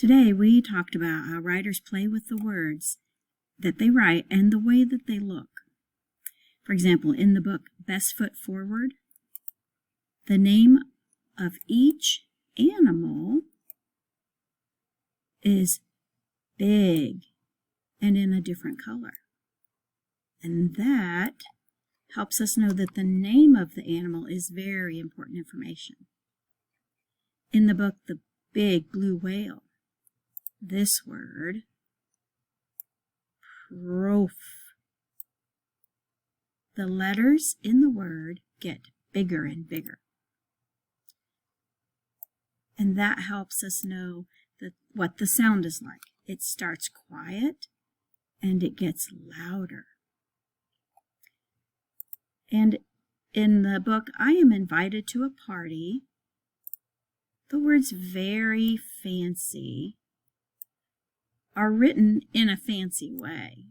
Today we talked about how writers play with the words that they write and the way that they look. For example, in the book Best Foot Forward, the name of each animal is big and in a different color. And that helps us know that the name of the animal is very important information. In the book The Big Blue Whale, this word, prof, the letters in the word get bigger and bigger. And that helps us know what the sound is like. It starts quiet and it gets louder. And in the book, I Am Invited to a Party, the words very fancy are written in a fancy way.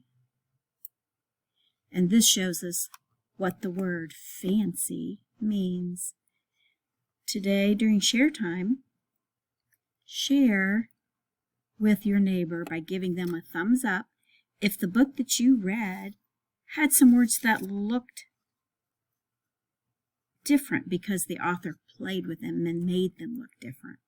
And this shows us what the word fancy means. Today, during share time, share with your neighbor by giving them a thumbs up if the book that you read had some words that looked different because the author played with them and made them look different.